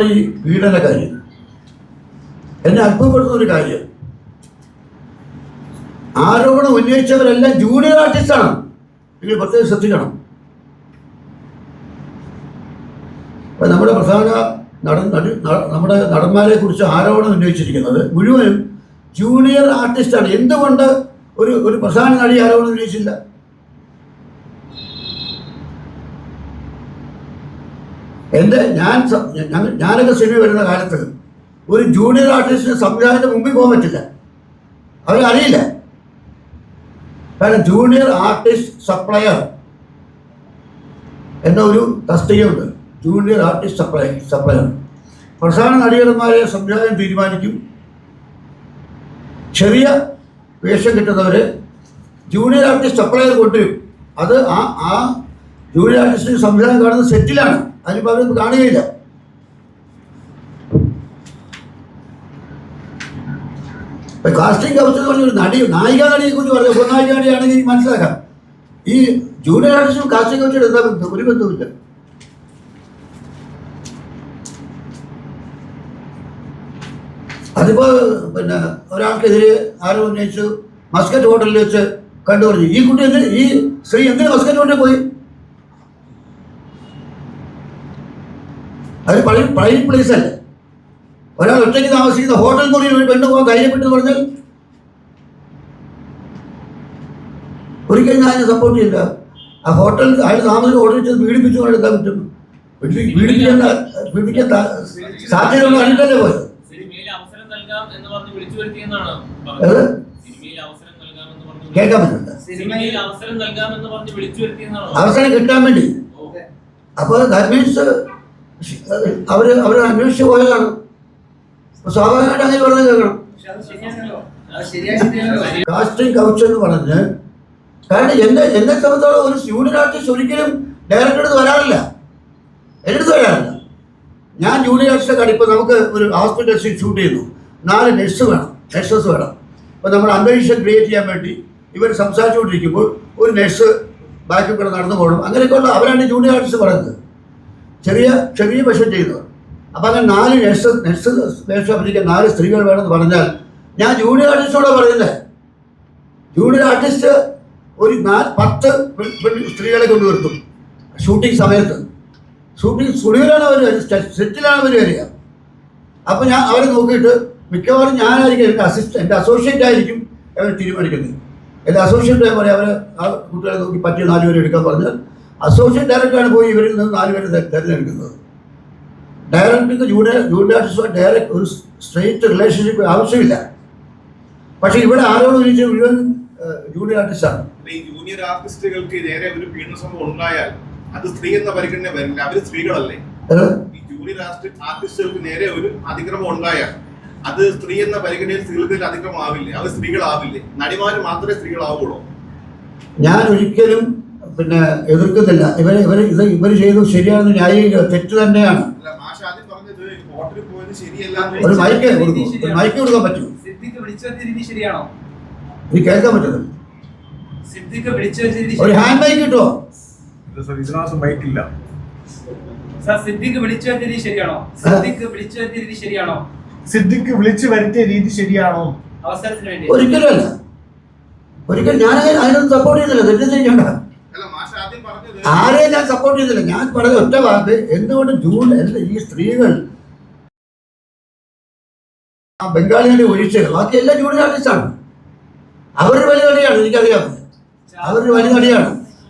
ഈ പീഡന കാര്യം എന്നെ അത്ഭുതപ്പെടുത്തുന്ന ഒരു കാര്യം, ആരോപണം ഉന്നയിച്ചവരെല്ലാം ജൂനിയർ ആർട്ടിസ്റ്റാണ്. നിങ്ങൾ പ്രത്യേകം ശ്രദ്ധിക്കണം. അപ്പം നമ്മുടെ പ്രധാന നമ്മുടെ നടന്മാരെ കുറിച്ച് ആരോപണം ഉന്നയിച്ചിരിക്കുന്നത് മുഴുവനും ജൂനിയർ ആർട്ടിസ്റ്റാണ്. എന്തുകൊണ്ട് ഒരു പ്രധാന നടി ആരോപണം ഉന്നയിച്ചില്ല? ഞാനൊക്കെ സിനിമ വരുന്ന കാലത്ത് ഒരു ജൂനിയർ ആർട്ടിസ്റ്റിന് സംവിധാനത്തിന് മുമ്പിൽ പോകാൻ പറ്റില്ല, അവരറിയില്ല. കാരണം ജൂനിയർ ആർട്ടിസ്റ്റ് സപ്ലയർ എന്ന ഒരു തസ്തികയുണ്ട്. ജൂനിയർ ആർട്ടിസ്റ്റ് സപ്ലയർ പ്രധാന നടികന്മാരെ സംവിധാനം തീരുമാനിക്കും. ചെറിയ വേഷം കിട്ടുന്നവരെ ജൂനിയർ ആർട്ടിസ്റ്റ് സപ്ലയർ കൊണ്ടുവരും. അത് ആ ജൂനിയർ ആർട്ടിസ്റ്റിന് സംവിധാനം കാണുന്നത് സെറ്റിലാണ്, അതിനിപ്പോൾ അവരൊന്നും കാണുകയില്ല. കാസ്റ്റിംഗ് കൗച്ച് എന്ന് പറഞ്ഞൊരു നായിക നടിയെ കുറിച്ച് പറഞ്ഞ ഉപനായിക നടിയാണെങ്കിൽ മനസ്സിലാക്കാം. ഈ ജൂനിയർ ആർട്ടിസ്റ്റും കാസ്റ്റിംഗ് കൗച്ചിട്ട് എന്താ ബന്ധം? ഒരു ബന്ധവുമില്ല. അതിപ്പോൾ പിന്നെ ഒരാൾക്കെതിരെ ആരോ ഉന്നയിച്ചു മസ്കറ്റ് ഹോട്ടലിൽ വെച്ച് കണ്ടുപറഞ്ഞു. ഈ കുട്ടി ഈ സ്ത്രീ എന്തിനു മസ്കറ്റ് ഹോട്ടലിൽ പോയി? അത് പ്രൈവറ്റ് പ്ലേസ് അല്ലേ? ഒരാൾ ഒറ്റയ്ക്ക് താമസിക്കുന്ന ഹോട്ടൽ മുറിയിൽ ഒരു പെണ്ണ് പോകാൻ ധൈര്യപ്പെട്ടെന്ന് പറഞ്ഞാൽ ഒരിക്കലും ഞാൻ അതിനെ സപ്പോർട്ട് ചെയ്യില്ല. ആ ഹോട്ടൽ അയാൾ താമസിച്ച് ഹോട്ടലിൽ പീഡിപ്പിച്ചു കൊണ്ട് എന്താ പറ്റും? പീഡിപ്പിക്കാൻ സാധ്യതയുള്ള അറിയിട്ടല്ലേ പോയത്. കേൾക്കാൻ പറ്റില്ല. അവസരം കിട്ടാൻ വേണ്ടി. അപ്പോൾ ദാറ്റ് മീൻസ് അവർ അന്വേഷിച്ച് പോയതാണ്. സ്വാഭാവികമായിട്ട് അങ്ങനെ പറഞ്ഞ് കേൾക്കണം. കാസ്റ്റിംഗ് കൗച്ച് എന്ന് പറഞ്ഞ്, കാരണം എന്നെ സംബന്ധിച്ചോളം ഒരു ജൂനിയർ ആർട്ടിസ്റ്റ് ഒരിക്കലും ഡയറക്ടർ അടുത്ത് വരാറില്ല, എൻ്റെ അടുത്ത് വരാറില്ല. ഞാൻ ജൂനിയർ ആർട്ടിസ്റ്റൊക്കെ ഇപ്പോൾ നമുക്ക് ഒരു ഹോസ്പിറ്റൽ ഷൂട്ട് ചെയ്യുന്നു, 4 നഴ്സസ് വേണം. അപ്പോൾ നമ്മൾ അന്തരീക്ഷം ക്രിയേറ്റ് ചെയ്യാൻ വേണ്ടി ഇവർ സംസാരിച്ചുകൊണ്ടിരിക്കുമ്പോൾ ഒരു നഴ്സ് ബാക്കിൽ കൂടെ നടന്നു പോകണം. അങ്ങനെയൊക്കെയുള്ള അവരാണ് ജൂനിയർ ആർട്ടിസ്റ്റ് പറയുന്നത്, ചെറിയ വേഷം ചെയ്യുന്നവർ. അപ്പം അങ്ങനെ 4 നഴ്സ് വേഷം അഭിനയിക്കാൻ 4 സ്ത്രീകൾ വേണമെന്ന് പറഞ്ഞാൽ ഞാൻ ജൂനിയർ ആർട്ടിസ്റ്റോടെ പറയുന്നത്. ജൂനിയർ ആർട്ടിസ്റ്റ് ഒരു 10 സ്ത്രീകളെ കൊണ്ട് നിർത്തും ഷൂട്ടിംഗ് സമയത്ത്. ഷൂട്ടിംഗ് സ്റ്റുഡിയോയിലാണ് അവർ വരിക, സെറ്റിലാണ് അവർ വരിക. അപ്പോൾ ഞാൻ അവരെ നോക്കിയിട്ട് മിക്കവാറും ഞാനായിരിക്കും എൻ്റെ അസോസിയേറ്റ് ആയിരിക്കും അവർ തീരുമാനിക്കുന്നത്. എൻ്റെ അസോസിയേറ്റ് പറയാം, അവരെ ആ കുട്ടികളെ നോക്കി പറ്റിയ 4 പേരെ എടുക്കാൻ പറഞ്ഞാൽ അസോസിയേറ്റ് ഡയറക്ടറാണ് പോയി ഇവരിൽ നിന്ന് 4 പേരെ തിരഞ്ഞെടുക്കുന്നത്. ഡയറക്ടർക്ക് ജൂനിയർ ആർട്ടിസ്റ്റുമായി ഡയറക്റ്റ് ഒരു സ്ട്രെയിറ്റ് റിലേഷൻഷിപ്പ് ആവശ്യമില്ല. പക്ഷേ ഇവിടെ ആരോട് ചോദിച്ചാൽ മുഴുവൻ ജൂനിയർ ആർട്ടിസ്റ്റാണ്. ഈ ജൂനിയർ ആർട്ടിസ്റ്റുകൾക്ക് നേരെ ഒരു പീഡന സംഭവം ഉണ്ടായാൽ അത് സ്ത്രീ എന്ന പരിഗണന വരില്ല, അവർ സ്ത്രീകളല്ലേ? ഈ ജൂനിയർ ആർട്ടിസ്റ്റുകൾക്ക് നേരെ ഒരു അതിക്രമം ഉണ്ടായാൽ അത് സ്ത്രീ എന്ന പരിഗണനയിൽ സ്ത്രീകൾക്ക് അതിക്രമം ആവില്ലേ? അവർ സ്ത്രീകളാവില്ലേ? നടിമാർ മാത്രമേ സ്ത്രീകളാവുള്ളൂ. ഞാൻ ഒരിക്കലും എതിർക്കുന്നില്ല. ഇവർ ചെയ്തു ശരിയാണെന്ന് ന്യായീകരിക്കുക തെറ്റ് തന്നെയാണ്. ഒരു മൈക്ക് കൊടുക്കാൻ പറ്റും? ഇത് കേൾക്കാൻ പറ്റുന്നത് ഒരു ഹാൻഡ് മൈക്ക് കിട്ടുമോ? സിദ്ദിഖ് വിളിച്ചു വരുത്തിയ രീതി ശരിയാണോ? ഒരിക്കലും അല്ല. ഒരിക്കലും ഞാൻ അതിനൊന്നും സപ്പോർട്ട് ചെയ്യുന്നില്ല. തെറ്റ് ചെയ്യണ്ട, ആരെയും ഞാൻ സപ്പോർട്ട് ചെയ്തില്ല. ഞാൻ പറഞ്ഞ ഒറ്റ വാക്ക്, എന്തുകൊണ്ട് ഈ സ്ത്രീകൾ ആ ബംഗാളികളെ ഒഴിച്ച് ബാക്കി എല്ലാ ജൂനിയർ ആർട്ടിസ്റ്റാണ്. അവരൊരു വലിയ നടിയാണ്, എനിക്കറിയാം. അവരൊരു വലിയ നടിയാണ്.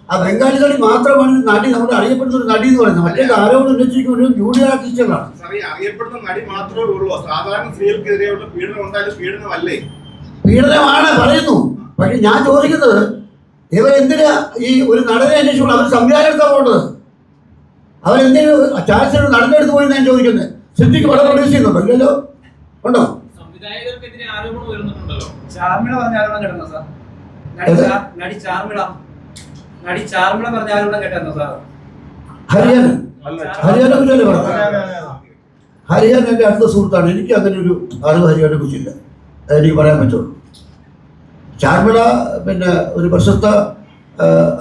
ആ ബംഗാളി നടി മാത്രമാണ് നടി, നമ്മുടെ അറിയപ്പെടുന്ന ഒരു നടി എന്ന് പറയുന്നത്. മറ്റേ ആരോടും ഉന്നയിച്ചിരിക്കുന്ന ജൂനിയർ ആർട്ടിസ്റ്റുകളാണ്. അറിയപ്പെടുന്ന നടി മാത്രമേ ഉള്ളൂ. സാധാരണ സ്ത്രീകൾക്കെതിരെയുള്ള പീഡനം ഉണ്ടായാലും പീഡനമല്ലേ? പീഡനമാണ് പറയുന്നു. പക്ഷെ ഞാൻ ചോദിക്കുന്നത്, ഇവരെന്തിനാ ഈ ഒരു നടനെ അന്വേഷിക്കണം? അവർ സംവിധാനത്താണ് പോകേണ്ടത്. അവരെന്തിനു ചാൻസ് നടനെടുത്ത് പോയി ഞാൻ ചോദിക്കുന്നത്. സിദ്ദിഖ് പടം പ്രൊഡ്യൂസ് ചെയ്യുന്നുണ്ടോ? ഇല്ലല്ലോ. ഉണ്ടോ? ഹരിയാന എൻ്റെ അടുത്ത സുഹൃത്താണ്. എനിക്ക് അങ്ങനെ ഒരു അറിവ് ഹരിയാനെ കുറിച്ചില്ല, എനിക്ക് പറയാൻ പറ്റുള്ളൂ. ചാർമിള ഒരു പ്രശസ്ത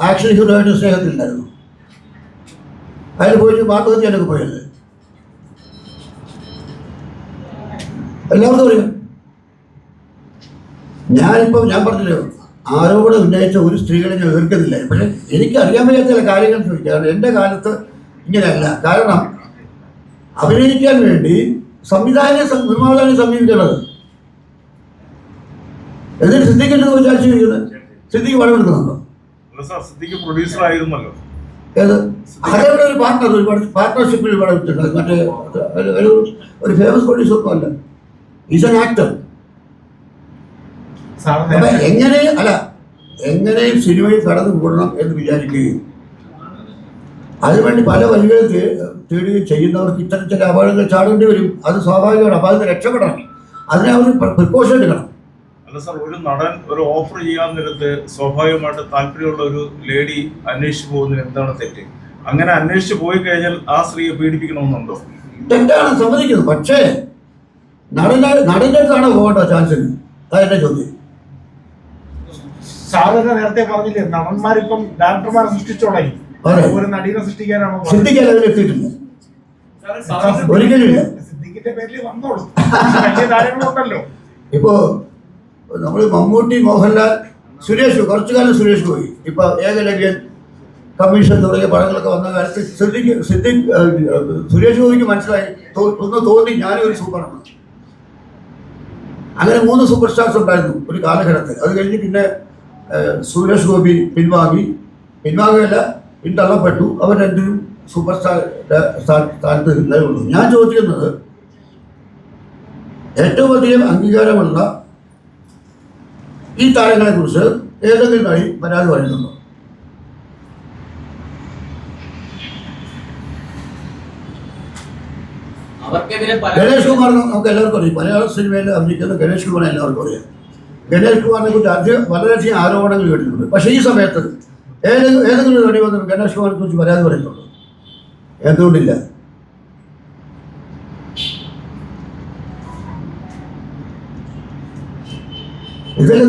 ആക്ഷൻ ഹീറോയായിട്ട് സ്നേഹത്തിലുണ്ടായിരുന്നു. അയാൾ പോയിട്ട് ആത്മഹത്യയിലൊക്കെ പോയത്. എല്ലാവർക്കും അറിയാം. ഞാൻ പറഞ്ഞല്ലോ, ആരോപണം ഉന്നയിച്ച ഒരു സ്ത്രീകളെ ഞാൻ എതിർക്കുന്നില്ല. പക്ഷെ എനിക്ക് അറിയാൻ വയ്യാത്ത ചില കാര്യങ്ങൾ ചോദിക്കാം. എൻ്റെ കാലത്ത് ഇങ്ങനെയല്ല. കാരണം അഭിനയിക്കാൻ വേണ്ടി നിർമ്മാതാവിനെ സമീപിക്കുന്നത്. എന്നിട്ട് സിദ്ദിഖിന്റെ ചോദിച്ചാൽ ചോദിക്കുന്നത് സിദ്ദിഖ് പണം എടുക്കുന്നുണ്ടോ? പ്രൊഡ്യൂസർ ആയിരുന്നല്ലോ. ഏത് അതേപോലെ ഒരു പാർട്ട്ണർഷിപ്പിൽ പണം എടുത്തിട്ടുണ്ട്. മറ്റേ ഒരു ഫേമസ് പ്രൊഡ്യൂസർ അല്ല, ഈസ് ആൻ ആക്ടർ. അപ്പൊ എങ്ങനെയും സിനിമയിൽ കടന്നു കൂടണം എന്ന് വിചാരിക്കുകയും അതിനുവേണ്ടി പല വഴികളും തേടുകയും ചെയ്യുന്നവർക്ക് ഇത്തരം ചില അപകടങ്ങൾ ചാടേണ്ടി വരും. അത് സ്വാഭാവികമാണ്. അപ്പൊ അതിന് രക്ഷപ്പെടണം. അതിനെ അവർ പ്രിക്കോഷൻ എടുക്കണം. അല്ല സാർ, ഒരു നടൻ ഒരു ഓഫർ ചെയ്യാൻ നേരത്ത് സ്വാഭാവികമായിട്ട് താല്പര്യമുള്ള ഒരു ലേഡി അന്വേഷിച്ചു പോകുന്നതിന് എന്താണ് തെറ്റ്? അങ്ങനെ അന്വേഷിച്ചു പോയി കഴിഞ്ഞാൽ ആ സ്ത്രീയെ പീഡിപ്പിക്കണമെന്നുണ്ടോ? തെറ്റാണ്, സമ്മതിക്കുന്നത്. പക്ഷേ നടന്റെ അടുത്താണ് പോകേണ്ട ചാൻസ്. അതെന്റെ ചോദ്യം. സാധാരണ നേരത്തെ പറഞ്ഞില്ലേ, നടന്മാരിപ്പം ഡയറക്ടർമാരെ സൃഷ്ടിച്ചു തുടങ്ങി. ഒരു നടീനെ സൃഷ്ടിക്കാനാണോ? സിദ്ദിഖ് അതിൽ എത്തിയിട്ടില്ല, ഒരിക്കലും ഇല്ല. സിദ്ദിഖിന്റെ പേരിൽ വന്നോളൂ, വലിയ താരങ്ങളുണ്ടല്ലോ. ഇപ്പോ നമ്മൾ മമ്മൂട്ടി, മോഹൻലാൽ, സുരേഷ്, കുറച്ചു കാലം സുരേഷ് ഗോപി, ഇപ്പൊ ഏകലവ്യൻ, കമ്മീഷൻ തുടങ്ങിയ പടങ്ങളൊക്കെ വന്ന കാലത്ത് സുരേഷ് ഗോപിക്ക് മനസ്സിലായി, ഒന്ന് തോന്നി ഞാനൊരു സൂപ്പറാണ്. അങ്ങനെ 3 സൂപ്പർ സ്റ്റാർസ് ഉണ്ടായിരുന്നു ഒരു കാലഘട്ടത്തിൽ. അത് കഴിഞ്ഞ് പിന്നെ സുരേഷ് ഗോപി പിൻവാങ്ങുകയല്ല, പിന്തള്ളപ്പെട്ടു. അവർ രണ്ടും സൂപ്പർ സ്ഥാനത്ത് നിലയുള്ളൂ. ഞാൻ ചോദിക്കുന്നത്, ഏറ്റവും അധികം അംഗീകാരമുള്ള ഈ താരങ്ങളെ കുറിച്ച് ഏതെങ്കിലും വഴി പരാതി പറയുന്നുണ്ടോ? ഗണേഷ് കുമാർ നമുക്ക് എല്ലാവർക്കും അറിയാം. മലയാള സിനിമയിൽ അഭിനയിക്കുന്ന ഗണേഷ് കുമാറിനെ എല്ലാവർക്കും അറിയാം. ഗണേഷ് കുമാറിനെ കുറിച്ച് വളരെയധികം ആരോപണങ്ങൾ കേട്ടിട്ടുണ്ട്. പക്ഷേ ഈ സമയത്ത് ഏതെങ്കിലും വഴി വന്ന് ഗണേഷ് കുമാറിനെ കുറിച്ച് പരാതി പറയുന്നുണ്ടോ? എന്തുകൊണ്ടില്ല? ഇതെല്ലാം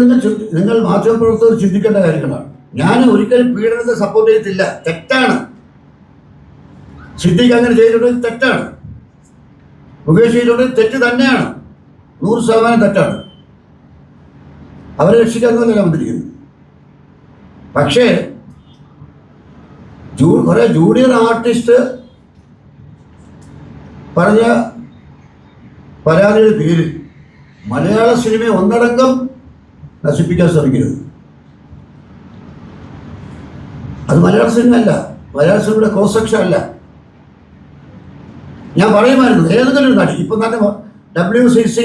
നിങ്ങൾ മാധ്യമപ്രവർത്തകർ ചിന്തിക്കേണ്ട കാര്യങ്ങളാണ്. ഞാൻ ഒരിക്കലും പീഡനത്തെ സപ്പോർട്ട് ചെയ്തിട്ടില്ല, തെറ്റാണ്. സിദ്ദിഖ് അങ്ങനെ ചെയ്തിട്ടുണ്ടെങ്കിൽ തെറ്റാണ്. മുകേഷ് ചെയ്തിട്ടുണ്ടെങ്കിൽ തെറ്റ് തന്നെയാണ്, 100% തെറ്റാണ്. അവരെ രക്ഷിക്കാമെന്നല്ല വന്നിരിക്കുന്നത്. പക്ഷേ കുറെ ജൂനിയർ ആർട്ടിസ്റ്റ് പറഞ്ഞ പരാതിയുടെ പേരിൽ മലയാള സിനിമയെ ഒന്നടങ്കം നശിപ്പിക്കാൻ ശ്രമിക്കരുത്. അത് മലയാള സിനിമ അല്ല, മലയാള സിനിമയുടെ ക്രോസ് സെക്ഷൻ അല്ല. ഞാൻ പറയുമായിരുന്നു ഏതെങ്കിലും ഒരു നടി. ഇപ്പം തന്നെ WCC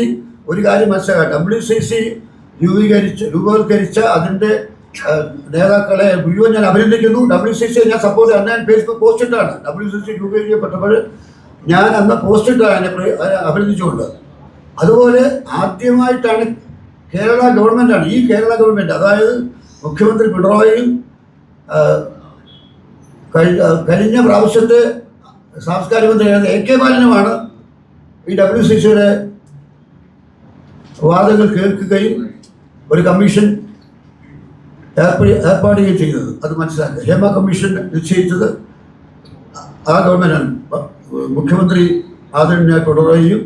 ഒരു കാര്യം മനസ്സിലാക്കാം. WCC രൂപവത്കരിച്ച അതിൻ്റെ നേതാക്കളെ മുഴുവൻ ഞാൻ അഭിനന്ദിക്കുന്നു. WCC ഞാൻ സപ്പോർട്ട്. അന്ന് ഞാൻ ഫേസ്ബുക്ക് പോസ്റ്റ് ഇട്ടാണ്. WCC രൂപീകരിക്കപ്പെട്ടപ്പോൾ ഞാൻ അന്ന് പോസ്റ്റ് ഇട്ടാണ് എന്നെ അഭിനന്ദിച്ചുകൊണ്ട്. അതുപോലെ ആദ്യമായിട്ടാണ് കേരള ഗവൺമെൻറ്റാണ്, ഈ കേരള ഗവൺമെൻറ്, അതായത് മുഖ്യമന്ത്രി പിണറായിയും കഴിഞ്ഞ പ്രാവശ്യത്തെ സാംസ്കാരിക മന്ത്രിയായിരുന്ന AK ബാലനുമാണ് ഈ WCCയുടെ വാദങ്ങൾ കേൾക്കുകയും ഒരു കമ്മീഷൻ ഏർപ്പാടുകയും ചെയ്തത്. അത് മനസ്സിലാക്കുക. ഹേമ കമ്മീഷൻ നിശ്ചയിച്ചത് ആ ഗവൺമെൻറ്റാണ്. മുഖ്യമന്ത്രി ആദരണീയ പിണറായിയും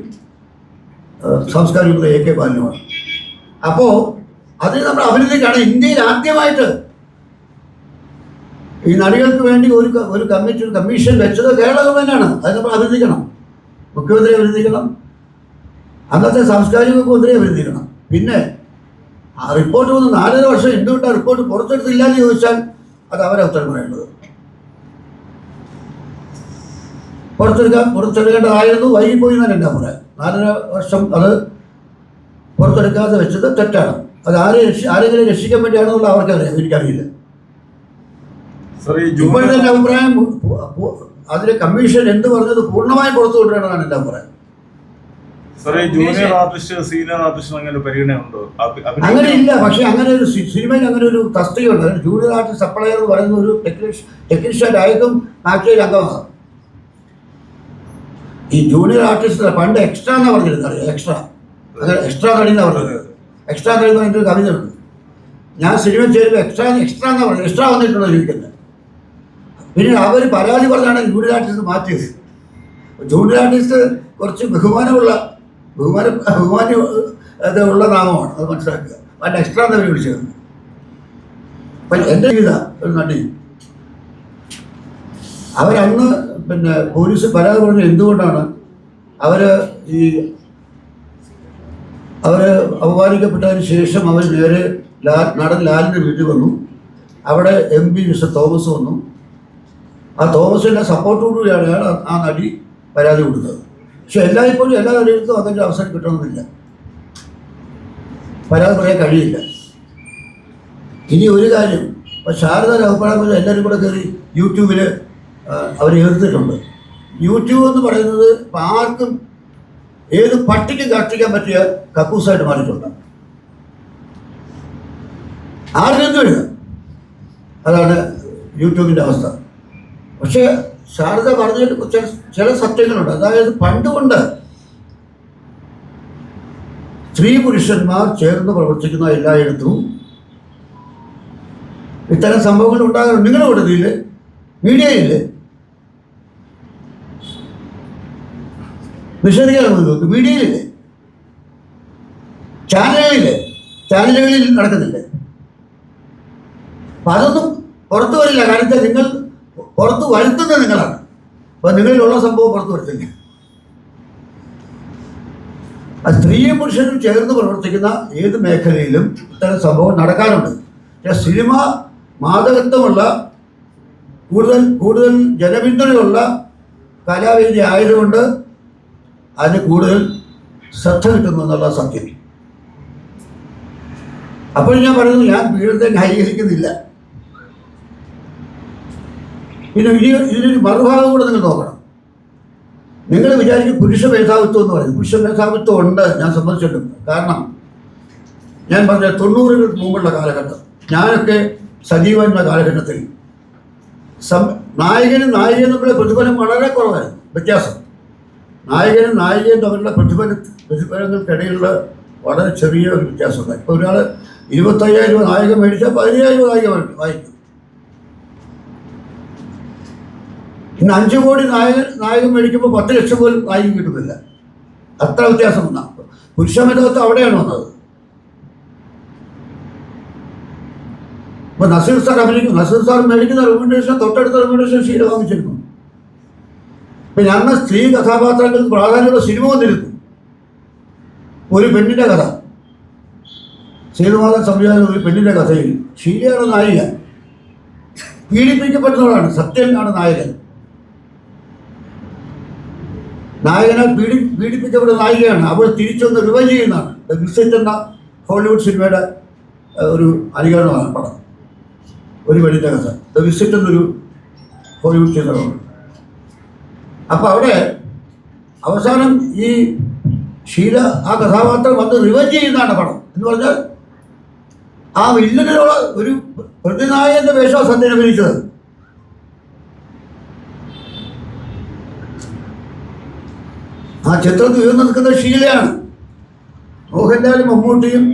സാംസ്കാരിക മന്ത്രി AK ബാലനുമാണ്. അപ്പോൾ അതിന് നമ്മൾ അഭിനന്ദിക്കുകയാണ്. ഇന്ത്യയിൽ ആദ്യമായിട്ട് ഈ നടികൾക്ക് വേണ്ടി ഒരു കമ്മീഷൻ വെച്ചത് കേരള ഗവൺമെൻറ്റാണ്. അത് നമ്മൾ അഭിനന്ദിക്കണം. മുഖ്യമന്ത്രിയെ അഭിനന്ദിക്കണം, അന്നത്തെ സാംസ്കാരിക മന്ത്രിയെ അഭിനന്ദിക്കണം. പിന്നെ ആ റിപ്പോർട്ട് വന്ന് 4.5 വർഷം എന്തുകൊണ്ട് ആ റിപ്പോർട്ട് പുറത്തെടുത്തില്ല എന്ന് ചോദിച്ചാൽ അത് അവരെ ഉത്തരം പറയേണ്ടത്. പുറത്തെടുക്കേണ്ടതായിരുന്നു, വൈകിപ്പോയി എന്നാണ് എൻ്റെ അഭിപ്രായം. 4.5 വർഷം അത് പുറത്തെടുക്കാതെ വെച്ചത് തെറ്റാണ്. അത് ആരെങ്കിലും രക്ഷിക്കാൻ വേണ്ടിയാണെന്നുള്ള അവർക്കറിയാം, എനിക്കറിയില്ല. ഇപ്പോഴത്തെ എൻ്റെ അഭിപ്രായം അതിലെ കമ്മീഷൻ എന്ത് പറഞ്ഞത് പൂർണ്ണമായും പുറത്തു കൊണ്ടുവരണമെന്നാണ് എൻ്റെ അഭിപ്രായം. ജൂനിയർ ആർട്ടിസ്റ്റ്, സീനിയർ ആർട്ടിസ്റ്റ് അങ്ങനെ പരിഗണനയുണ്ടോ? അങ്ങനെ ഇല്ല. പക്ഷെ അങ്ങനെ ഒരു സിനിമയിൽ അങ്ങനെ ഒരു തസ്തികയുണ്ട്. ജൂനിയർ ആർട്ടിസ്റ്റ് സപ്ലയർ എന്ന് പറയുന്ന ഒരു ടെക്നീഷ്യൻ ആയിട്ടും ഫാക്ടറിയിൽ അംഗമാണ്. ഈ ജൂനിയർ ആർട്ടിസ്റ്റ് പണ്ട് എക്സ്ട്രാ എന്നാണ് പറഞ്ഞിരുന്നത്. അറിയാം, എക്സ്ട്രാ നടി എന്നാണ് പറഞ്ഞത്. എക്സ്ട്രാ നടി എന്ന് പറഞ്ഞിട്ട് ഒരു കവിതയുണ്ട്. ഞാൻ സിനിമ ചേരുമ്പോൾ എക്സ്ട്രാ എന്നാണ് പറഞ്ഞത്. എക്സ്ട്രാ വന്നിട്ടുണ്ടോ ചോദിക്കുന്നത്. പിന്നീട് അവർ പരാതി പറഞ്ഞാണ് ജൂനിയർ ആർട്ടിസ്റ്റ് മാറ്റിയത്. ജൂനിയർ ആർട്ടിസ്റ്റ് കുറച്ച് ബഹുമാനമുള്ള ബഹുമാനം അത് ഉള്ള നാമമാണ്, അത് മനസ്സിലാക്കുക. അതിൻ്റെ എക്സ്ട്രാ എന്നവർ വിളിച്ചത്. അപ്പം എൻ്റെ ഒരു നടി അവരന്ന് പോലീസ് പരാതി പറഞ്ഞ എന്തുകൊണ്ടാണ് അവർ അപമാനിക്കപ്പെട്ടതിന് ശേഷം അവർ നേരെ നടൻ ലാലിൻ്റെ വീട്ടിൽ വന്നു. അവിടെ MP മിസ്റ്റർ തോമസ് വന്നു. ആ തോമസിൻ്റെ സപ്പോർട്ടോടുകൂടിയാണ് ആ നടി പരാതി കൊടുത്തത്. പക്ഷെ എല്ലായ്പ്പോഴും എല്ലാ നടികൾക്കും അതിൻ്റെ അവസരം കിട്ടണമെന്നില്ല, പരാതി പറയാൻ കഴിയില്ല. ഇനി ഒരു കാര്യം, ഇപ്പോൾ ശാരദയുടെ അഭിപ്രായം പോലെ എല്ലാവരും കൂടെ കയറി യൂട്യൂബിൽ അവർ എതിർത്തിട്ടുണ്ട്. യൂട്യൂബ് എന്ന് പറയുന്നത് ഇപ്പം ആർക്കും ഏത് പട്ടിക്ക് കഷ്ടിക്കാൻ പറ്റിയ കക്കൂസായിട്ട് മാറിയിട്ടുണ്ട്. ആർക്കെന്തും എഴുതാം, അതാണ് യൂട്യൂബിൻ്റെ അവസ്ഥ. പക്ഷേ ശാരദ പറഞ്ഞതിൽ ചില സത്യങ്ങളുണ്ട്. അതായത് പണ്ടുകൊണ്ട് സ്ത്രീ പുരുഷന്മാർ ചേർന്ന് പ്രവർത്തിക്കുന്ന എല്ലായിടത്തും ഇത്തരം സംഭവങ്ങൾ ഉണ്ടാകാറുണ്ട്. നിങ്ങളുടെ കൊടുത്തില്ലേ, മീഡിയയില്ലേ, നിഷേധിക്കാൻ നോക്കും, മീഡിയയിലില്ലേ, ചാനലുകളിൽ നടക്കുന്നില്ലേ. അപ്പം അതൊന്നും പുറത്തു വരില്ല. കാരണം നിങ്ങൾ പുറത്ത് വരുത്തുന്നത് നിങ്ങളാണ്. അപ്പം നിങ്ങളിലുള്ള സംഭവം പുറത്തു വരുത്തില്ല. സ്ത്രീയും പുരുഷനും ചേർന്ന് പ്രവർത്തിക്കുന്ന ഏത് മേഖലയിലും ഇത്തരം സംഭവം നടക്കാറുണ്ട്. പക്ഷേ സിനിമ മാതകത്വമുള്ള കൂടുതൽ ജനപിന്തുണയുള്ള കലാവേദി ആയതുകൊണ്ട് അതിന് കൂടുതൽ ശ്രദ്ധ കിട്ടുന്നു എന്നുള്ള സത്യം. അപ്പോൾ ഞാൻ പറയുന്നു, ഞാൻ പീഡനത്തെ ന്യായീകരിക്കുന്നില്ല. പിന്നെ ഇതിനൊരു മറുഭാഗം കൂടെ നിങ്ങൾ നോക്കണം. നിങ്ങൾ വിചാരിക്കും പുരുഷ മേധാവിത്വം എന്ന് പറയുന്നത്. പുരുഷ മേധാവിത്വം ഉണ്ട്, ഞാൻ സമ്മതിച്ചിട്ടുണ്ട്. കാരണം ഞാൻ പറഞ്ഞ 90-കൾക്ക് മുമ്പുള്ള കാലഘട്ടം, ഞാനൊക്കെ സജീവമായ കാലഘട്ടത്തിൽ നായകനും നായികയും തമ്മിലുള്ള പ്രതിഫലം വളരെ കുറവായിരുന്നു. വ്യത്യാസം നായകനും നായികയും തമ്മിലുള്ള പ്രതിഫലങ്ങൾക്കിടയിലുള്ള വളരെ ചെറിയ ഒരു വ്യത്യാസം ഉണ്ടായി. ഇപ്പോൾ ഒരാൾ 25,000 രൂപ നായകൻ മേടിച്ചാൽ 15,000 നായിക വായിക്കും. ഇന്ന് 5 കോടി നായകൻ മേടിക്കുമ്പോൾ 10 ലക്ഷം പോലും നായിക കിട്ടുന്നില്ല. അത്ര വ്യത്യാസം വന്നാൽ പുരുഷ മേധാവിത്വം അവിടെയാണ് വന്നത്. ഇപ്പോൾ നസീർ സാർ മേടിക്കുന്ന റെക്കമെൻഡേഷൻ തൊട്ടടുത്ത റെക്കമെൻഡേഷൻ ഷീല വാങ്ങിച്ചിരുന്നു. പിന്നെ അന്ന് സ്ത്രീ കഥാപാത്രങ്ങൾക്ക് പ്രാധാന്യമുള്ള സിനിമ വന്നിരുന്നു. ഒരു പെണ്ണിൻ്റെ കഥ, സേതുമാധവൻ സംവിധാനം, ഒരു പെണ്ണിൻ്റെ കഥയിൽ ഷീലയാണ് നായിക. പീഡിപ്പിക്കപ്പെടുന്നവളാണ്, സത്യനാണ് നായകൻ. നായകനാൽ പീഡിപ്പിക്കപ്പെടുന്ന നായികയാണ്. അവൾ തിരിച്ചൊന്ന് റിവൈവ് ചെയ്യുന്നതാണ്. ദ വിസിറ്റ് എന്ന ഹോളിവുഡ് സിനിമയുടെ ഒരു അനുകരണമാണ് പടം. ഒരു പെണ്ണിൻ്റെ കഥ, ദ വിസിറ്റ് എന്നൊരു ഹോളിവുഡ് ചിത്രമാണ്. അപ്പോൾ അവിടെ അവസാനം ഈ ഷീല ആ കഥാപാത്രം വന്ന് റിവൈവ് ചെയ്യുന്നതാണ് പടം. എന്ന് പറഞ്ഞാൽ ആ വില്ലനുള്ള ഒരു പ്രതിനായകൻ്റെ വേഷം സത്യൻ അഭിനയിച്ചത്. ആ ചിത്രത്തിൽ ഉയർന്നു നിൽക്കുന്ന ഷീലയാണ്. മോഹൻലാലും മമ്മൂട്ടിയും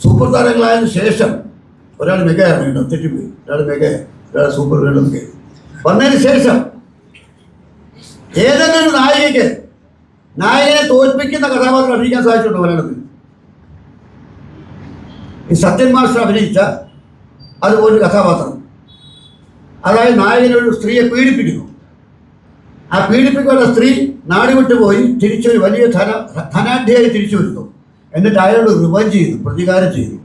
സൂപ്പർ താരങ്ങളായതിനു ശേഷം ഒരാൾ മെഗയാണ് കേട്ടോ, തെറ്റിപ്പോയി. ഒരാൾ മെഗ, ഒരാൾ സൂപ്പർ മെഗ വന്നതിന് ശേഷം ഏതെങ്കിലും നായികയ്ക്ക് നായകനെ തോൽപ്പിക്കുന്ന കഥാപാത്രം അഭിനയിക്കാൻ സാധിച്ചിട്ടുണ്ടോ മലയാളത്തിൽ? ഈ സത്യൻ മാസ്റ്റർ അഭിനയിച്ച അതുപോലെ കഥാപാത്രം, അതായത് നായകനൊരു സ്ത്രീയെ പീഡിപ്പിക്കുന്നു. ആ പീഡിപ്പിക്കുന്ന സ്ത്രീ നാട് വിട്ടുപോയി തിരിച്ചൊരു വലിയ ധനാഢ്യയായി തിരിച്ചു വരുന്നു. എന്നിട്ട് അയാളോട് റിവഞ്ച് ചെയ്തു, പ്രതികാരം ചെയ്തു.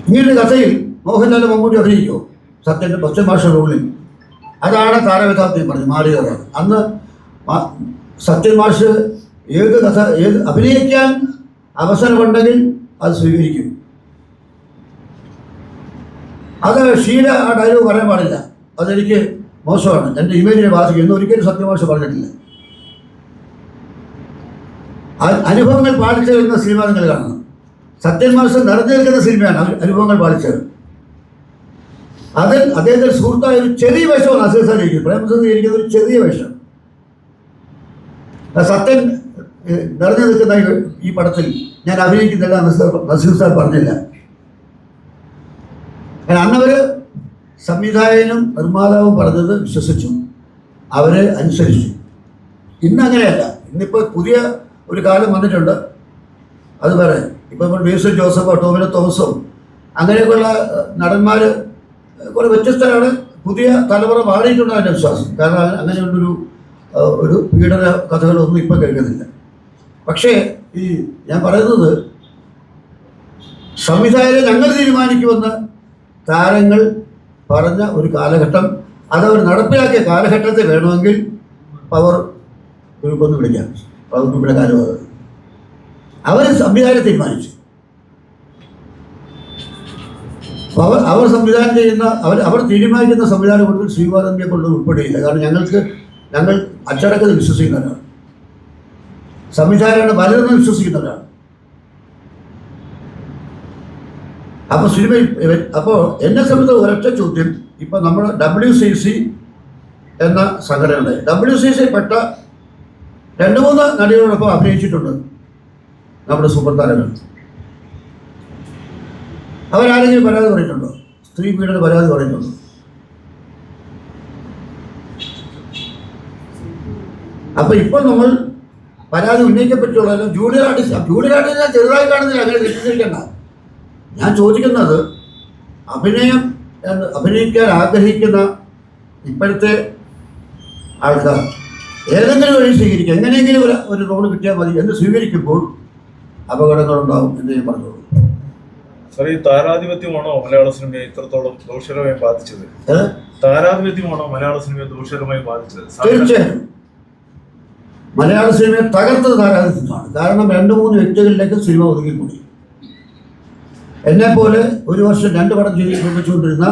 ഇങ്ങനൊരു കഥയിൽ മോഹൻലാൽ മമ്മൂട്ടി അഭിനയിക്കുമോ? സത്യൻ മാസ്റ്റർ റോളിൽ. അതാണ് താരകഥാർത്ഥ്യം പറഞ്ഞ് മാറിയതാണ്. അന്ന് സത്യൻ മാസ്റ്റർ ഏത് അഭിനയിക്കാൻ അവസരമുണ്ടെങ്കിൽ അത് സ്വീകരിക്കും. അത് ഷീല ആ ഡയലോഗ് പറയാൻ പാടില്ല, അതെനിക്ക് മോശമാണ്, എൻ്റെ ഇമേജിനെ ബാധിക്കും എന്ന് ഒരിക്കലും സത്യമാഷ പറഞ്ഞിട്ടില്ല. അനുഭവങ്ങൾ പാലിച്ചു വരുന്ന സിനിമ നിങ്ങൾ കാണണം. സത്യൻ മാസ്റ്റർ നിറഞ്ഞു നിൽക്കുന്ന സിനിമയാണ് അനുഭവങ്ങൾ പാലിച്ചത്. അതിൽ അദ്ദേഹത്തിൻ്റെ സുഹൃത്തായ ഒരു ചെറിയ വേഷമാണ് നസീർ സാർ ഇരിക്കുന്നത്. പ്രേമചന്ദ്രൻ ഇരിക്കുന്ന ഒരു ചെറിയ വേഷം. സത്യൻ നിറഞ്ഞു നിൽക്കുന്ന ഈ പടത്തിൽ ഞാൻ അഭിനയിക്കുന്നില്ല നസീർ സാർ പറഞ്ഞില്ല. അന്നവർ സംവിധായകനും നിർമ്മാതാവും പറഞ്ഞത് വിശ്വസിച്ചു, അവരെ അനുസരിച്ചു. ഇന്ന് അങ്ങനെയല്ല. ഇന്നിപ്പോൾ പുതിയ ഒരു കാലം വന്നിട്ടുണ്ട്. അത് വേറെ. ഇപ്പം ബേസിൽ ജോസഫോ ടോമിനോ തോമസോ അങ്ങനെയൊക്കെയുള്ള നടന്മാർ കുറെ വ്യത്യസ്തരാണ്. പുതിയ തലമുറ മാറിയിട്ടുള്ള എൻ്റെ വിശ്വാസം. കാരണം അങ്ങനെയുള്ളൊരു ഒരു പീഡന കഥകളൊന്നും ഇപ്പം കേൾക്കുന്നില്ല. പക്ഷേ ഈ ഞാൻ പറയുന്നത്, സംവിധായകരെ ഞങ്ങൾ തീരുമാനിക്കുമെന്ന് താരങ്ങൾ പറഞ്ഞ ഒരു കാലഘട്ടം, അതവർ നടപ്പിലാക്കിയ കാലഘട്ടത്തെ വേണമെങ്കിൽ പവർ ഗ്രൂപ്പൊന്ന് വിളിക്കാം. പവർ ഗ്രൂപ്പിൻ്റെ കാര്യം അവർ സംവിധാനം തീരുമാനിച്ചു. അവർ സംവിധാനം ചെയ്യുന്ന അവർ തീരുമാനിക്കുന്ന സംവിധാനം കൊടുത്ത് ശ്രീവാദന്യെ കൊണ്ട് ഉൾപ്പെടെയില്ല. കാരണം ഞങ്ങൾ അച്ചടക്കത്തിൽ വിശ്വസിക്കുന്നവരാണ്. സംവിധാനമാണ് വലുതെന്ന് വിശ്വസിക്കുന്നവരാണ്. അപ്പോൾ എന്നെ സംബന്ധിച്ച ഒരൊറ്റ ചോദ്യം, ഇപ്പം നമ്മൾ WCC എന്ന സംഘടനയുടെ WCC പെട്ട 2-3 നടികളോടൊപ്പം അഭിനയിച്ചിട്ടുണ്ട് നമ്മുടെ സൂപ്പർ താരങ്ങൾ. അവരാരെങ്കിലും പരാതി പറഞ്ഞിട്ടുണ്ടോ? സ്ത്രീ പീഡന പരാതി പറഞ്ഞിട്ടുണ്ടോ? അപ്പൊ ഇപ്പോൾ നമ്മൾ പരാതി ഉന്നയിക്കപ്പെട്ടുള്ളതെല്ലാം ജൂനിയർ ആർട്ടിസ്റ്റ് ഞാൻ ചെറുതായി കാണുന്നില്ല, അങ്ങനെ തെറ്റിദ്ധരിക്കണ്ട. ഞാൻ ചോദിക്കുന്നത്, അഭിനയിക്കാൻ ആഗ്രഹിക്കുന്ന ഇപ്പോഴത്തെ ആൾക്കാർ ഏതെങ്കിലും വഴി സ്വീകരിക്കുക, എങ്ങനെയെങ്കിലും ഒരു റോള് കിട്ടിയാൽ മതി എന്ന് സ്വീകരിക്കുമ്പോൾ അപകടങ്ങളുണ്ടാവും എന്ന് ഞാൻ പറഞ്ഞോളൂ. സാർ, ഈ താരാധിപത്യമാണോ മലയാള സിനിമയെ ഇത്രത്തോളം ദോഷകരമായി ബാധിച്ചത്? താരാധിപത്യമാണോ മലയാള സിനിമയെ ദോഷകരമായി ബാധിച്ചത്? തീർച്ചയായും മലയാള സിനിമയെ തകർത്തത് താരാധിപത്യമാണ്. കാരണം 2-3 വ്യക്തികളിലേക്ക് സിനിമ ഒതുങ്ങിക്കൂടി. എന്നെപ്പോലെ ഒരു വർഷം 2 പടം നിർമ്മിച്ചുകൊണ്ടിരുന്ന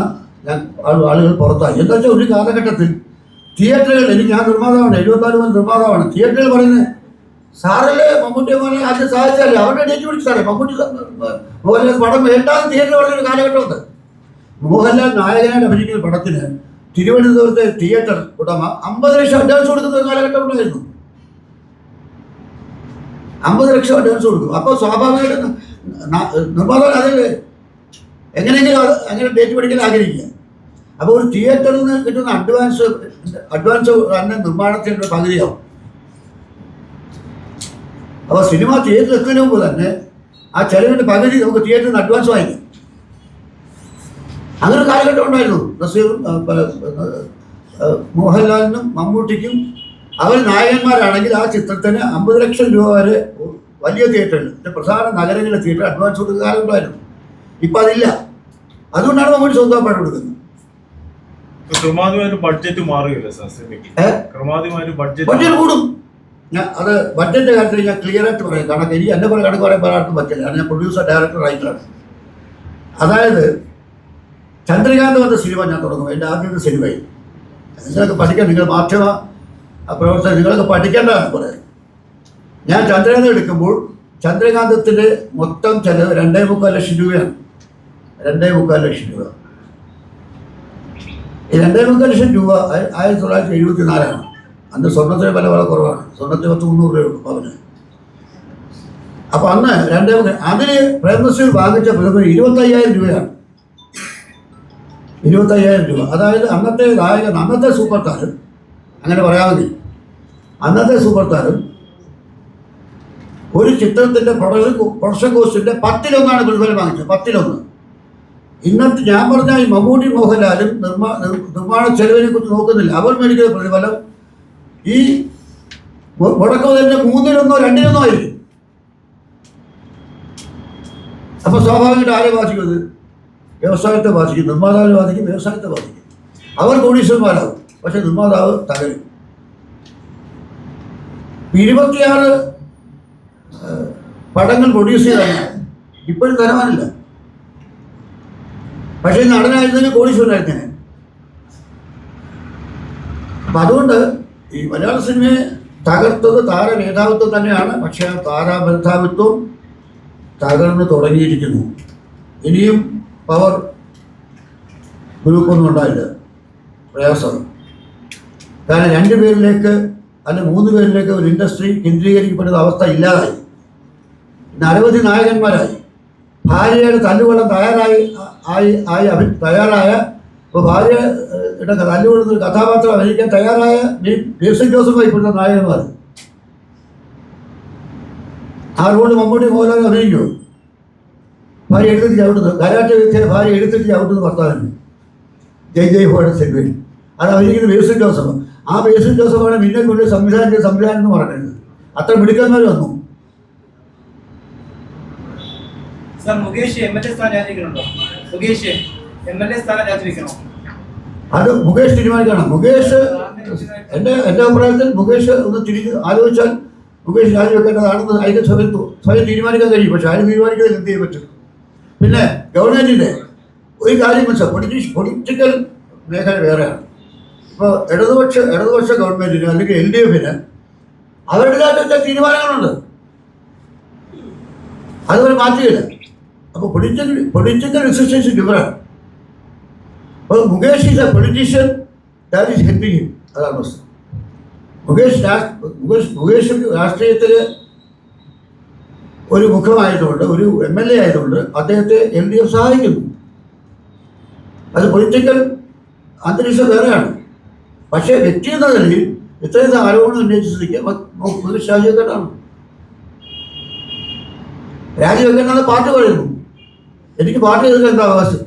ആളുകൾ പുറത്തായി. എന്താ വെച്ചാൽ ഒരു കാലഘട്ടത്തിൽ തിയേറ്ററുകൾ, ഞാൻ നിർമ്മാതാവാണ്, 74 മുതൽ നിർമ്മാതാവാണ്. തിയേറ്ററുകൾ പറയുന്നത്, സാറല്ലേ മമ്മൂട്ടി പോലെ ആദ്യം സാധിച്ചല്ലേ, അവരുടെ ഡേറ്റ് പിടിച്ച് സാറേ മമ്മൂട്ടി മോഹൻലാൽ പടം വേണ്ടാന്ന് തിയേറ്റർ പറഞ്ഞൊരു കാലഘട്ടമുണ്ട്. മോഹൻലാൽ നായകനായിട്ട് അഭിനയിക്കുന്ന പടത്തിന് തിരുവനന്തപുരത്തെ തിയേറ്റർ ഉടമ 50 ലക്ഷം അഡ്വാൻസ് കൊടുക്കുന്ന ഒരു കാലഘട്ടം ഉണ്ടായിരുന്നു. 50 ലക്ഷം അഡ്വാൻസ് കൊടുക്കും. അപ്പോൾ സ്വാഭാവികമായിട്ട് നിർമ്മാതാവ് അതല്ലേ എങ്ങനെയെങ്കിലും അങ്ങനെ ഡേറ്റ് പഠിക്കാൻ ആഗ്രഹിക്കുക. അപ്പോൾ ഒരു തിയേറ്ററിൽ നിന്ന് കിട്ടുന്ന അഡ്വാൻസ് തന്നെ നിർമ്മാണത്തിൻ്റെ പകുതിയാവും. അപ്പോൾ സിനിമ തിയേറ്ററിൽ എത്തുന്നതിന് മുമ്പ് തന്നെ ആ ചെലവിൻ്റെ പകുതി നമുക്ക് തിയേറ്ററിൽ നിന്ന് അഡ്വാൻസ് വാങ്ങിക്കും. അങ്ങനെ ഒരു കാലഘട്ടം ഉണ്ടായിരുന്നു. നസീറും മോഹൻലാലിനും മമ്മൂട്ടിക്കും അവർ നായകന്മാരാണെങ്കിൽ ആ ചിത്രത്തിന് 50 ലക്ഷം രൂപ വരെ വലിയ തിയേറ്ററിൽ, പ്രധാന നഗരങ്ങളിലെ തിയേറ്റർ അഡ്വാൻസ് കൊടുക്കുന്ന കാലം ഉണ്ടായിരുന്നു. ഇപ്പം അതില്ല. അതുകൊണ്ടാണ് മമ്മൂട്ടി സ്വന്തം പണം കൊടുക്കുന്നത്. ബഡ്ജറ്റ് മാറുകയല്ലേ സാർ സിനിമയ്ക്ക്? ബഡ്ജറ്റ് കൂടും. അത് ബഡ്ജറ്റിൻ്റെ കാര്യത്തിൽ ഞാൻ ക്ലിയർ ആയിട്ട് പറയാം. കാരണം എനിക്ക് എന്നെ പോലെ കണക്ക് പറയാൻ പലർക്കും പറ്റില്ല. കാരണം ഞാൻ പ്രൊഡ്യൂസർ, ഡയറക്ടർ, റൈറ്ററാണ്. അതായത് ചന്ദ്രകാന്ത് വന്ന സിനിമ ഞാൻ തുടങ്ങും, എൻ്റെ ആദ്യത്തെ സിനിമയിൽ. നിങ്ങളൊക്കെ പഠിക്കാൻ, നിങ്ങൾ മാധ്യമ പ്രവർത്തകർ നിങ്ങളൊക്കെ പഠിക്കേണ്ടതാണ് പറയാൻ. ഞാൻ ചന്ദ്രകാന്ത് എടുക്കുമ്പോൾ ചന്ദ്രകാന്തത്തിൻ്റെ മൊത്തം ചെലവ് 2.25 ലക്ഷം രൂപയാണ്. 2.25 ലക്ഷം രൂപ. ഈ 2.25 ലക്ഷം രൂപ 1974 അന്ന് സ്വർണ്ണത്തിന് വില വളരെ കുറവാണ്. സ്വർണ്ണത്തിന് 300 രൂപ പവന്. അപ്പോൾ അന്ന് 2.25 അതിന് പ്രേംനസീർ വാങ്ങിച്ച പ്രതിഫലം 25,000 രൂപയാണ്. 25,000 രൂപ. അതായത് അന്നത്തെ നായകൻ, അന്നത്തെ സൂപ്പർ താരം, അങ്ങനെ പറയാമെങ്കിൽ അന്നത്തെ സൂപ്പർ താരം ഒരു ചിത്രത്തിൻ്റെ പ്രൊഡക്ഷൻ കോസ്റ്റിൻ്റെ 10-1 പ്രതിഫലം വാങ്ങിച്ചത്. 10-1. ഇന്നത്തെ ഞാൻ പറഞ്ഞ ഈ മമ്മൂട്ടി മോഹൻലാലും നിർമ്മാണ ചെലവിനെ കുറിച്ച് നോക്കുന്നില്ല. അവർ മേടിക്കുന്ന പ്രതിഫലം ഈ മുടക്കുമുതലിൻ്റെ 3-1, 2-1 ആയിരിക്കും. അപ്പോൾ സ്വാഭാവികമായിട്ട് ആരെ ബാധിക്കുന്നത്? വ്യവസായത്തെ ബാധിക്കും, നിർമ്മാതാവിനെ ബാധിക്കും, വ്യവസായത്തെ ബാധിക്കും. അവർ കോടീശ്വരന്മാരാകും, പക്ഷെ നിർമ്മാതാവ് തകരും. 26 പടങ്ങൾ പ്രൊഡ്യൂസ് ചെയ്താണ് ഇപ്പോഴും തരവാനില്ല. പക്ഷേ നടനായിരുന്നെങ്കിൽ കോടീശ്വരനായിരുന്നേ. അപ്പം അതുകൊണ്ട് ഈ മലയാള സിനിമയെ തകർത്തത് താരമേധാവിത്വം തന്നെയാണ്. പക്ഷേ ആ താരമേധാവിത്വം തകർന്ന് തുടങ്ങിയിരിക്കുന്നു. ഇനിയും പവർ ഗ്രൂപ്പൊന്നും ഉണ്ടായില്ല, പ്രയാസം. കാരണം 2 പേരിലേക്ക് അല്ലെങ്കിൽ 3 പേരിലേക്ക് ഒരു ഇൻഡസ്ട്രി കേന്ദ്രീകരിക്കപ്പെടുന്ന അവസ്ഥ ഇല്ലാതായി. നിരവധി നായകന്മാരായി. ഭാര്യയുടെ തല്ലുകൊള്ളാൻ തയ്യാറായ ഇപ്പോൾ ഭാര്യയുടെ തല്ലുകൊള്ളുന്ന ഒരു കഥാപാത്രം അഭിനയിക്കാൻ തയ്യാറായ ബേസിൽ ജോസഫായി ഇപ്പോഴത്തെ നായകന്മാർ. ആ റോഡ് മമ്മൂട്ടി മോഹൻലാൽ അഭിനയിക്കുമോ? ഭാര്യ എടുത്തിട്ട് ചവിട്ടുന്നത്, കരാട്ടെ വ്യക്തിയെ ഭാര്യ എടുത്തിട്ട് ചവിട്ടുന്നത് ഭർത്താവിന്. ജയ് ഹോയുടെ സെഗ്വയിൽ അത് അഭിനയിക്കുന്നത് ബേസിൽ ജോസഫ്. ആ ബേസിൽ ജോസഫാണ് മിന്നൽക്കുള്ളിൽ സംവിധാനം എന്ന് പറയുന്നത്. അത്ര മിടുക്കന്മാർ വന്നു. മുകേഷ് MLA സ്ഥാനം രാജിവെക്കണോ? മുകേഷ് MLA സ്ഥാനം രാജിവെക്കണോ? അത് മുകേഷ് തീരുമാനിക്കണം. മുകേഷ് എൻ്റെ അഭിപ്രായത്തിൽ മുകേഷ് ഒന്ന് ആലോചിച്ചാൽ മുകേഷ് രാജിവെക്കേണ്ടതാണെന്ന് അതിന് സ്വയം തീരുമാനിക്കാൻ കഴിയും. പക്ഷെ ആരും തീരുമാനിക്കാതെ എന്ത് ചെയ്യാൻ പറ്റും? പിന്നെ ഗവൺമെൻറ്റിൻ്റെ ഒരു കാര്യം വെച്ചാൽ പൊളിറ്റിക്കൽ മേഖല വേറെയാണ്. ഇപ്പോൾ ഇടതുപക്ഷ ഗവൺമെൻറ്റിന് അല്ലെങ്കിൽ LDFന് അവരുടേതായിട്ട് തീരുമാനങ്ങളുണ്ട്, അതവർ മാറ്റുകയില്ല. അപ്പോൾ പൊളിറ്റിക്കൽ ഡിസിഷൻസ് ഡിഫറെൻ്റ്. അപ്പോൾ Mukesh is a politician that is helping him. അതാണ് പ്രശ്നം. മുകേഷ് രാഷ്ട്രീയത്തിൽ ഒരു മുഖമായതുകൊണ്ട്, ഒരു MLA ആയതുകൊണ്ട് അദ്ദേഹത്തെ LDF സഹായിക്കുന്നു. അത് പൊളിറ്റിക്കൽ അന്തരീക്ഷം വേറെയാണ്. പക്ഷേ വ്യക്തി എന്ന നിലയിൽ ഇത്രയും ആരോപണം ഉന്നയിച്ച സ്ഥിതിക്ക് മുകേഷ് രാജിവെക്കേണ്ടതാണ്. രാജിവെക്കേണ്ടത് പാർട്ടി പറയുന്നു. എനിക്ക് പാർട്ടി എതിർക്കാൻ എന്താ അവകാശം?